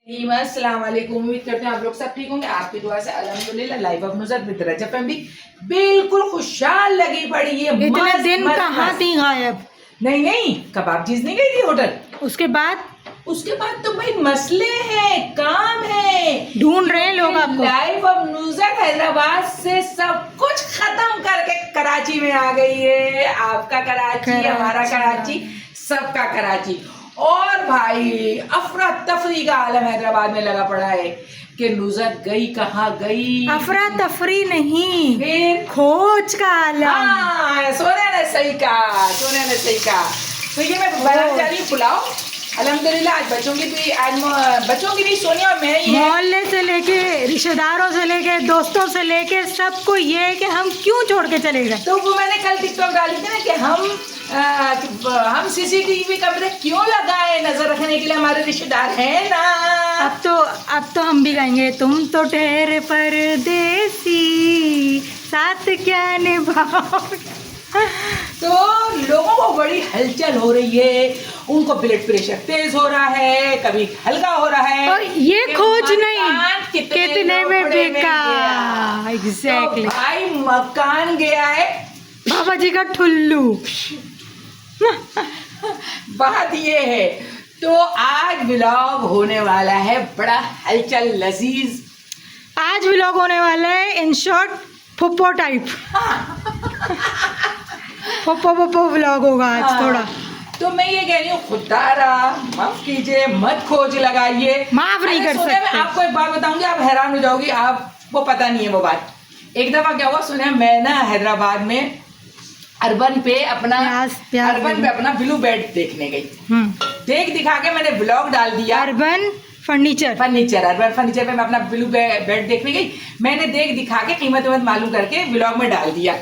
अस्सलाम वालेकुम। उम्मीद करते हैं आप लोग सब ठीक होंगे। आपकी दुआ से अल्हम्दुलिल्लाह life of Nusrat with Rajab family बिल्कुल खुशहाल लगी पड़ी है। इतने दिन कहाँ थी गायब? नहीं कबाब चीज नहीं गई थी होटल। उसके बाद तो भाई मसले हैं, काम है, ढूंढ रहे हैं लोग आपको। लाइफ ऑफ नुसरत हैदराबाद से सब कुछ खत्म करके कराची में आ गई है। आपका कराची, हमारा कराची, सबका कराची। और भाई अफरा तफरी का आलम हैदराबाद में लगा पड़ा है कि नुसरत गई कहाँ गई। अफरा तफरी नहीं, फिर खोज का आलम। हाँ, सोने ने सही कहा। तो ये मैं बनाने जा रही हूँ पुलाव। अल्हम्दुलिल्लाह आज बच्चों की नहीं, सोनिया और मैं ही हैं। मोहल्ले से लेके, रिश्तेदारों से लेके, दोस्तों से लेके सबको ये है कि हम क्यों छोड़ के चले गए। तो वो मैंने कल टिकटॉक डाली थी ना कि हम सीसीटीवी कैमरे क्यों लगाए, नजर रखने के लिए हमारे रिश्तेदार हैं ना। अब तो हम भी गाएंगे, तुम तो ठहरे परदेसी साथ क्या निभाओगे। तो लोगों को बड़ी हलचल हो रही है, उनको ब्लड प्रेशर तेज हो रहा है, कभी हल्का हो रहा है। और ये खोज नहीं कितने में बिका। एग्जैक्टली। तो भाई मकान गया है बाबा जी का ठुल्लू। बात ये है, तो आज व्लॉग होने वाला है बड़ा हलचल लजीज। आज व्लॉग होने वाला है इन शॉर्ट फुप्पो टाइप। फुप्पो व्लॉग होगा आज थोड़ा। तो मैं ये कह रही हूँ, खुदारा माफ कीजिए, मत खोज लगाइए। माफ नहीं कर सकते। मैं आपको एक बात बताऊंगी, आप हैरान हो जाओगी, आपको पता नहीं है वो बात। एक दफा क्या हुआ, सुने, मैं ना हैदराबाद में अर्बन पे अपना ब्लू बेड देखने गई। दिखा के मैंने ब्लॉग डाल दिया। अर्बन फर्नीचर पे मैं अपना ब्लू बेड देखने गई। मैंने दिखा के कीमत मालूम करके ब्लॉग में डाल दिया।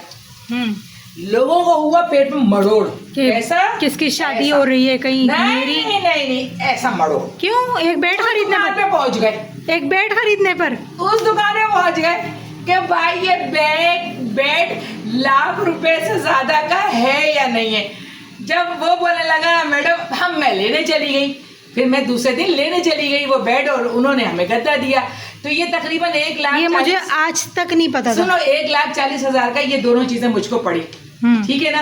लोगों को हुआ पेट में मरोड़। कैसा? किसकी शादी हो रही है कहीं? नहीं, ऐसा मरोड़। क्यों? एक बेड खरीदने पर पहुंच गए। उस दुकान में पहुंच गए कि भाई ये बेड लाख रुपए से ज्यादा का है या नहीं है। जब वो बोलने लगा मैडम मैं लेने चली गई, फिर मैं दूसरे दिन लेने चली गई वो बेड, और उन्होंने हमें गद्दा दिया। तो ये तकरीबन 1 लाख, ये मुझे आज तक नहीं पता था। सुनो, 1,40,000 का ये दोनों चीजें मुझको पड़ी। ठीक है ना।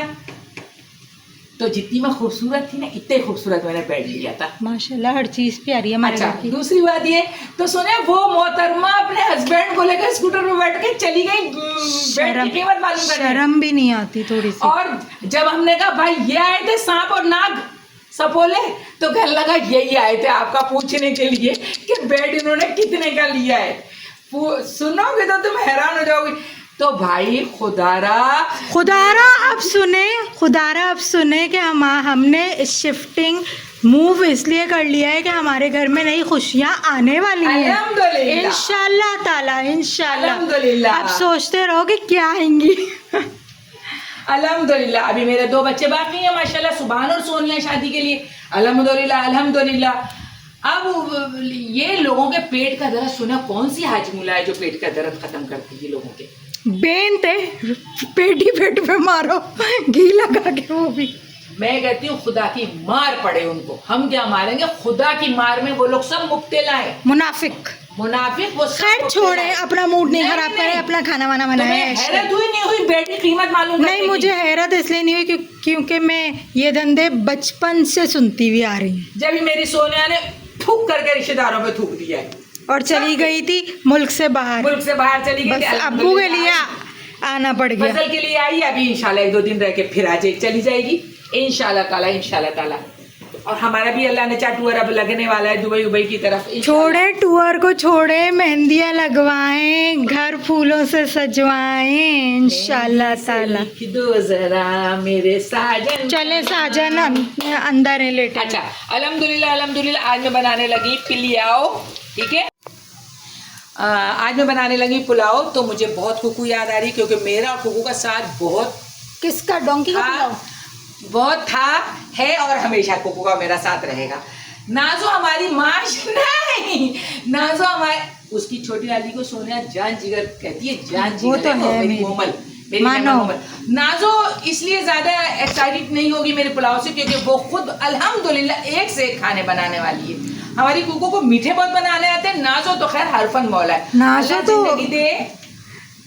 तो जितनी मैं खूबसूरत थी ना, इतने खूबसूरत मैंने बेड लिया था। माशाल्लाह, हर चीज प्यारी है हमारे घर की। दूसरी बात ये, तो सुने, वो मोहतरमा अपने हस्बैंड को लेकर स्कूटर में बैठ के चली गई बेड की कीमत मालूम करने। शर्म भी नहीं आती थोड़ी सी। और जब हमने कहा भाई ये आए थे सांप और नाग सपोले, तो कहने लगा यही आए थे आपका पूछने के लिए कि बेड इन्होंने कितने का लिया है। सुनोगे तो तुम हैरान हो जाओगे। तो भाई खुदारा अब सुने कि हमने शिफ्टिंग मूव इसलिए कर लिया है कि हमारे घर में नई खुशियां आने वाली हैं इंशाल्लाह ताला। इंशाल्लाह। अब सोचते रहो कि क्या आएंगी। अल्हम्दुलिल्लाह। अभी मेरे 2 बच्चे बाकी हैं माशाल्लाह, सुभान और सोनिया शादी के लिए। अल्हम्दुलिल्लाह। अब ये लोगों के पेट का दर्द, सुना, कौन सी हाजमुला है जो पेट का दर्द खत्म करती है लोगों के? बेन थे, पेट पे मारो घी लगा के। वो भी मैं कहती हूँ खुदा की मार पड़े उनको। हम क्या मारेंगे, खुदा की मार में वो लोग सब मुब्तला है। मुनाफिक वो खैर छोड़े, अपना मूड नहीं खराब करे, अपना खाना वाना बनाए। हैरत हुई नहीं हुई बेड की कीमत मालूम? नहीं, मुझे हैरत इसलिए नहीं हुई क्योंकि मैं ये धंधे बचपन से सुनती हुई आ रही हूँ। जब मेरी सोनिया ने थूक करके रिश्तेदारों पे थूक दिया है और चली गई थी मुल्क से बाहर चली गई थी। अब्बू के लिए आना पड़ गया। फसल के लिए आई, अभी इंशाल्लाह 1-2 दिन रह के फिर आ चली जाएगी इंशाल्लाह ताला। और हमारा भी अल्लाह ने टूर अब लगने वाला है दुबई की तरफ। छोड़े टूर को, छोड़े मेहंदियाँ लगवाएं, घर फूलों से सजवाएं इंशाल्लाह ताला। दो जरा मेरे साजन। चले साजन अंदर है लेटे। अच्छा, अल्हम्दुलिल्लाह। आज मैं बनाने लगी पुलाव। ठीक है, आज मैं बनाने लगी पुलाव। तो मुझे बहुत कुकू याद आ रही, क्योंकि मेरा और कुकू का साथ बहुत, किसका, डोंकी का पुलाव बहुत था, है और हमेशा कुकू का मेरा साथ रहेगा। नाजो हमारी नाजो हमारी, उसकी छोटी वाली को सोनिया जान जिगर कहती है। जान जिगर, वो तो है मेरी कोमल, नाजो इसलिए ज्यादा एक्साइटेड नहीं होगी मेरे पुलाव से, क्योंकि वो खुद अल्हम्दुलिल्लाह एक से एक खाने बनाने वाली है। हमारी कुकू को मीठे बहुत बनाने आते हैं। नाजो तो खैर हरफन मौला है, नाजो अल्लाह तो जिंदगी दे,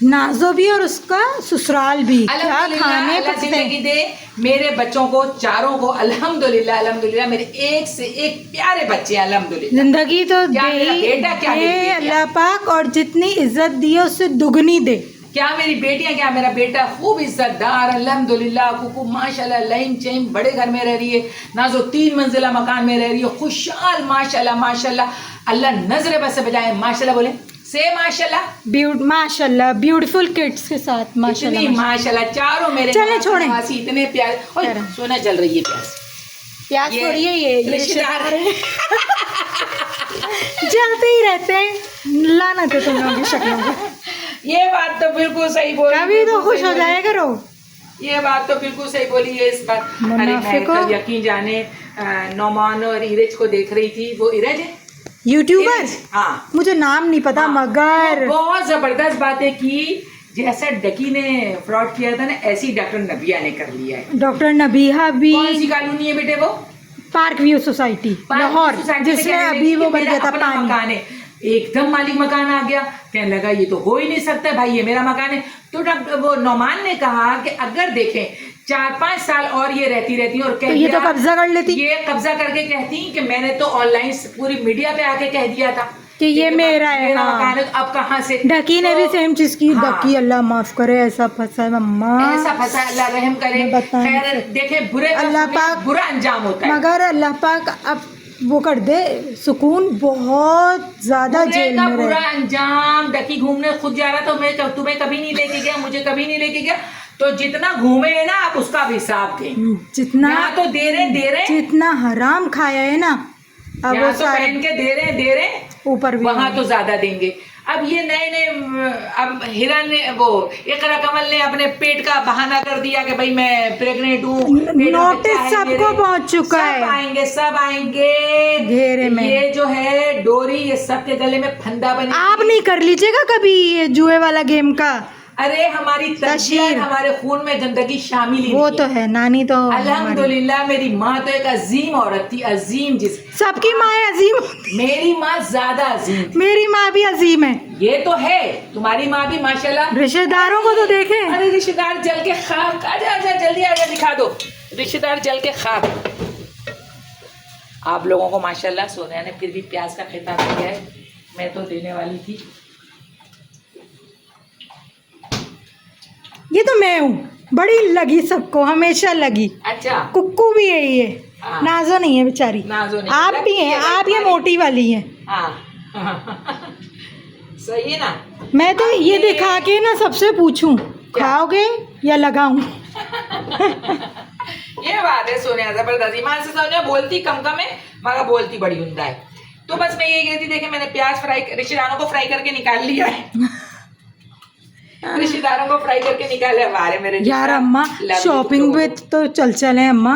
नाजो भी और उसका ससुराल भी, क्या अल्हम्दुलिल्लाह, खाने अल्लाह पकते जिंदगी हैं। दे मेरे बच्चों को चारों को, अल्हम्दुलिल्लाह अल्हम्दुलिल्लाह, मेरे एक से एक प्यारे बच्चे हैं अल्हम्दुलिल्लाह। जिंदगी तो क्या दे मेरा बेटा, क्या मेरी दे बेटियां। अल्लाह पाक, और जितनी इज्जत दी है उससे दुगनी दे। क्या मेरी बेटियां, क्या मेरा बेटा, खूब इज्जतदार अल्हम्दुलिल्लाह। कुकू माशाल्लाह लईम चईम बड़े घर में रह रही है, नाजो 3 मंजिला मकान में रह रही है, खुशहाल माशाल्लाह माशाल्लाह। अल्लाह नजरे बस से बजाए, माशाल्लाह बोले से माशाल्लाह, माशाल्लाह ब्यूटीफुल किड्स के साथ माशाल्लाह इतनी माशाल्लाह चारों मेरे चले छोड़ें। नवासी इतने प्यारे। ओए, सोना जल रही है प्यास, प्यास ये थोड़ी है, ये रिश्तेदार हैं। जलते ही रहते हैं, लानत है तुम लोगों की शक्लों को। ये बात तो बिल्कुल सही बोली, कभी तो बिल्कुल खुश सही हो बोली। जाया करो। ये बात तो बिल्कुल सही बोली है इस बात। अरे मैं मुनाफिको। कल यकीन जाने नौमान और इरज को देख रही थी। वो इरज है यूट्यूबर, इरज, हाँ मुझे नाम नहीं पता, हाँ, मगर वो बहुत जबरदस्त बातें की। जैसा डकी ने फ्रॉड किया था ना, ऐसी डॉक्टर नबिया ने कर लिया है। डॉक्टर नबीहा भी कौन सी कॉलोनी है बेटे वो? Park view society Lahore, society में जिसमें कहने अभी लगी वो कि बन मेरा गया था अपना पानी। मकान है। एकदम मालिक मकान आ गया, कहने लगा ये तो हो ही नहीं सकता भाई, ये मेरा मकान है। तो डॉक्टर वो नौमान ने कहा कि अगर देखें 4-5 साल और ये रहती और कह तो ये तो दिया, कब्जा कर लेती, ये कब्जा करके कहती कि मैंने तो ऑनलाइन पूरी मीडिया पे आके कह दिया था कि ये मेरा है। मेरा हाँ। मकान है, तो अब कहाँ से? डकी ने तो- भी सेम चीज की। हाँ। डकी अल्लाह माफ करे, ऐसा फंसा है मम्मा, ऐसा फंसा, अल्लाह रहम करे। मैं बता नहीं खैर सकती। देखे बुरे का अल्लाह सुने, पाक बुरा अंजाम होता है। मगर अल्लाह पाक अब वो कर दे सुकून, बहुत ज्यादा बुरे जेल का में बुरा रहे। अंजाम। डकी घूमने खुद जा रहा, तो मैं तुम्हें कभी नहीं लेके गया, मुझे कभी नहीं लेके गया। तो जितना घूमे है ना, आप उसका भी हिसाब दें। जितना यहाँ तो दे रहे जितना हराम खाया है ना, अब वो यहाँ तो सारे पहन के दे रहे ऊपर भी वहां तो ज्यादा देंगे। अब ये नए अब हिरन ने वो इकरा कमल ने अपने पेट का बहाना कर दिया कि भाई मैं प्रेग्नेंट हूँ। नोटिस सबको पहुंच चुका है, सब आएंगे घेरे में। ये जो है डोरी, ये सबके गले में फंदा बने। आप नहीं कर लीजिएगा कभी ये जुए वाला गेम का। अरे हमारी तशरीर, हमारे खून में गंदगी शामिल ही वो नहीं तो है। है, नानी तो अल्हम्दुलिल्लाह मेरी माँ तो एक अजीम औरत थी, अजीम। जिस सबकी माँ अजीम होती, मेरी माँ ज्यादा अजीम थी। मेरी माँ भी अजीम है। ये तो है, तुम्हारी माँ भी माशाल्लाह। रिश्तेदारों को तो देखे। अरे रिश्तेदार जल के खाक, आजा आजा जल्दी आजा, दिखा दो रिश्तेदार जल के खाक। आप लोगों को माशाल्लाह सोनिया ने फिर भी प्याज का खिताब दिया है, मैं तो देने वाली थी। ये तो मैं हूँ, बड़ी लगी सबको, हमेशा लगी। अच्छा, कुक्कू भी यही है, हाँ। नाजो नहीं है बेचारी। नाजो नहीं, आप भी हैं, आप ये मोटी वाली हैं। हाँ सही है ना। मैं तो ये दिखा के ना सबसे पूछूं, खाओगे या लगाऊं? ये बात है सोनिया, जबरदस्त ईमान से। सोनिया बोलती कम कम है मगर बोलती बड़ी उम्दा है। तो बस मैं ये कहती, देखे मैंने प्याज फ्राई, रिश्तेदारों को फ्राई करके निकाल लिया है। रिश्तेदारों को फ्राई करके निकाले हमारे मेरे यार अम्मा शॉपिंग पे तो चल है अम्मा,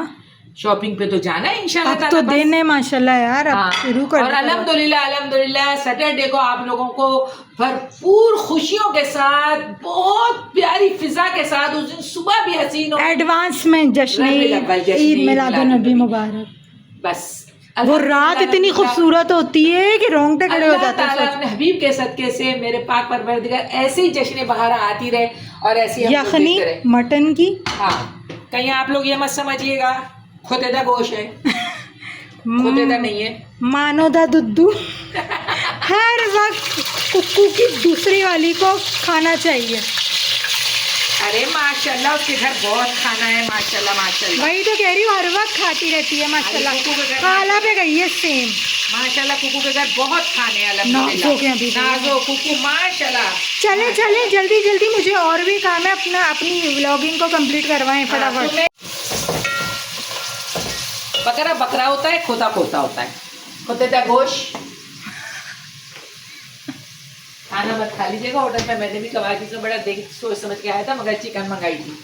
शॉपिंग पे तो जाना है इंशाल्लाह अब ताला तो बस। दिन है माशाल्लाह यार, अब हाँ, शुरू कर और दो। अल्हम्दुलिल्लाह अल्हम्दुलिल्लाह सैटरडे को आप लोगों को भरपूर खुशियों के साथ, बहुत प्यारी फिजा के साथ, उस दिन सुबह भी हसीन एडवांस में जश्न रबीउल अव्वल, जश्न ईद मिलादुन नबी नबी मुबारक। बस वो रात इतनी खूबसूरत होती है कि रोंगटे खड़े हो अल्लाह जाते ताला हैं। अपने हबीब के सदके से मेरे पाक परवरदिगार ऐसे ही जश्न बहार आती रहे और ऐसी हम लोग यखनी देखते रहे। मटन की, हाँ, कहीं आप लोग ये मत समझिएगा खुदेदा गोश्त है, खुदेदा नहीं है। मानो दा दुद्दू हर वक्त कुक्कू की दूसरी वाली को खाना चाहिए। अरे माशाल्लाह उसके घर बहुत खाना है, माशाल्लाह माशाल्लाह। वही तो कह रही हूँ, हर वक्त खाती रहती है माशाल्लाह। कुकू के घर- खाला पे गई है सेम माशाल्लाह कुकू के घर बहुत खाने हैं नाजो के अभी अल्हम्दुलिल्लाह। नाजो कुकू माशाल्लाह। चले चले जल्दी जल्दी, मुझे और भी काम है, अपनी व्लॉगिंग को कंप्लीट करवाएं फटाफट। बकरा बकरा होता है, खोता खोता होता है, खोतेदा गोश्त। खाना मत खा लीजिएगा होटल में, मैंने भी कवाजी से बड़ा देख सोच समझ के आया था, मगर चिकन मंगाई थी।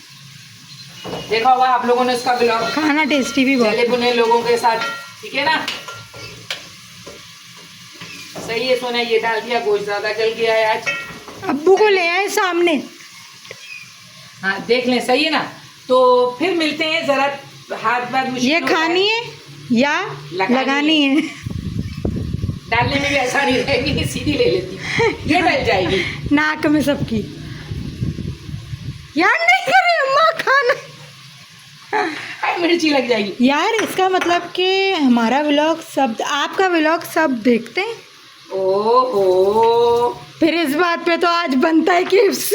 देखा होगा आप लोगों ने उसका ब्लॉग, खाना टेस्टी भी बहुत। जले बुने लोगों के साथ, ठीक है ना। सही है सोना, ये डाल दिया, गोश्त ज्यादा जल गया है आज। अब्बू को ले आए सामने। हाँ देख लें, सही है ना। तो फिर मिलते हैं, जरा हाथ बात ये खानी है या लगानी है? डालने में भी आसानी रहेगी, नहीं सीधी ले लेती, ये डल जाएगी नाक में सबकी। यार नहीं करे अम्मा खाना, मिर्ची लग जाएगी। यार इसका मतलब कि हमारा व्लॉग सब, आपका व्लॉग सब देखते हैं। ओहो, फिर इस बात पे तो आज बनता है KFC।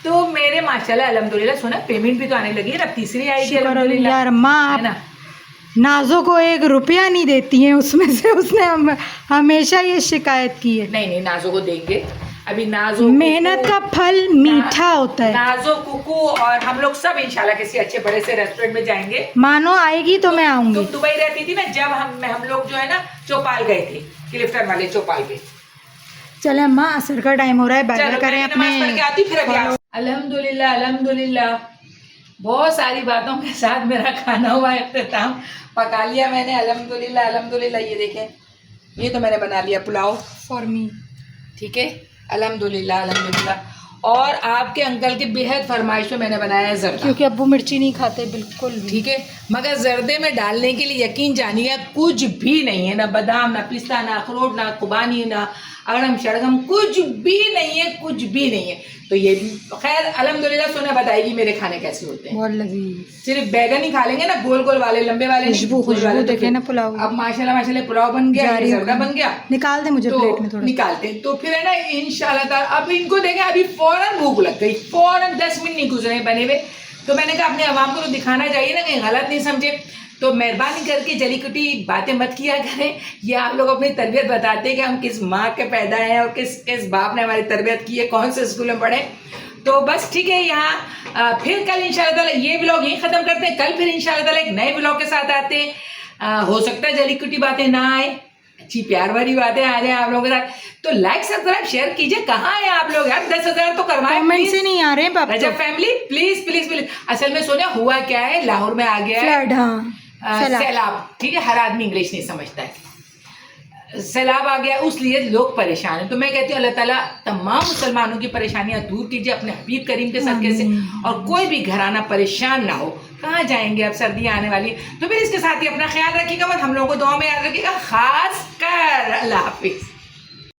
तो मेरे माशाल्लाह अल्हम्दुलिल्लाह सुना पेमेंट भी तो आने लगी है, अब तीसरी आएगी अल्हम्दुलिल्लाह। यार अम्मा है ना, नाजो को 1 रुपया नहीं देती हैं, उसमें से उसने हमेशा ये शिकायत की है। नहीं नाजो को देंगे, अभी नाजो मेहनत का फल मीठा होता है। नाजो कुकू और हम लोग सब इंशाल्लाह किसी अच्छे बड़े से रेस्टोरेंट में जाएंगे। मानो आएगी तो मैं आऊंगी। तुम दुबई रहती थी ना, जब हम लोग जो है ना चौपाल गए थे, क्लिफ्टन वाले चौपाल पे। चले अम्मा असर का टाइम हो रहा है, बाय करें अपने। आती फिर अभी अल्हम्दुलिल्लाह अल्हम्दुलिल्लाह बहुत सारी बातों के साथ मेरा खाना हुआ इख्तिताम, पका लिया मैंने अल्हम्दुलिल्लाह अल्हम्दुलिल्लाह। ये देखें, ये तो मैंने बना लिया पुलाव फॉर मी, ठीक है अल्हम्दुलिल्लाह अल्हम्दुलिल्लाह। और आपके अंकल की बेहद फरमाइश में मैंने बनाया है जर्दा, क्योंकि अब्बू मिर्ची नहीं खाते बिल्कुल भी। ठीक है, मगर जर्दे में डालने के लिए यकीन जानिए कुछ भी नहीं है, ना बादाम, ना पिस्ता, ना अखरोट, ना खुबानी, ना अगड़म शड़गम, कुछ भी नहीं है, कुछ भी नहीं है। तो ये भी खैर अल्हम्दुलिल्लाह सोना बताएगी मेरे खाने कैसे होते हैं। बहुत लजीज, सिर्फ बैगन ही खा लेंगे ना, गोल गोल वाले, लंबे वाले नहीं, खुशबू वाले। देखे ना पुलाव। अब माशाल्लाह माशाल्लाह पुलाव बन गया, ये जर्दा बन गया, निकाल दे मुझे तो प्लेट में थोड़ा। निकालते हैं तो फिर है ना इंशाल्लाह ताला। अब इनको देखें, अभी फौरन भूख लग गई, फौरन 10 मिनट नहीं गुजरे बने हुए। तो मैंने कहा अपने अवाम को तो दिखाना चाहिए ना, कहीं गलत नहीं समझे। तो मेहरबानी करके जली कुटी बातें मत किया करें। ये आप लोग अपनी तरबियत बताते हैं कि हम किस माँ के पैदा हैं और किस बाप ने हमारी तरबियत की है, कौन से स्कूल में पढ़े। तो बस ठीक है, यहाँ फिर कल इंशाल्लाह ताला ये व्लॉग यहीं ख़त्म करते हैं। कल फिर इंशाल्लाह ताला एक नए व्लॉग के साथ आते हैं। हो सकता है जली कुटी बातें ना आए, अच्छी प्यार भरी बातें आ जाए आप लोगों के साथ। तो लाइक सब्सक्राइब शेयर कीजिए। कहाँ है आप लोग यार, 10,000 तो करवाए, कमेंट से नहीं आ रहे हैं पापा। रजब फैमिली प्लीज प्लीज प्लीज। असल में सोनिया हुआ क्या है, लाहौर में आ गया है फ्लड, हाँ सैलाब, ठीक है, हर आदमी इंग्लिश नहीं समझता है। सैलाब आ गया, उसलिए लोग परेशान हैं। तो मैं कहती हूँ अल्लाह ताला तमाम मुसलमानों की परेशानियां दूर कीजिए अपने हबीब करीम के सदके से, और कोई भी घराना परेशान ना हो। कहाँ जाएंगे, अब सर्दियाँ आने वाली है। तो फिर इसके साथ ही अपना ख्याल रखिएगा, मत हम लोगों को दुआ में याद रखिएगा, खास कर। अल्लाह हाफिज।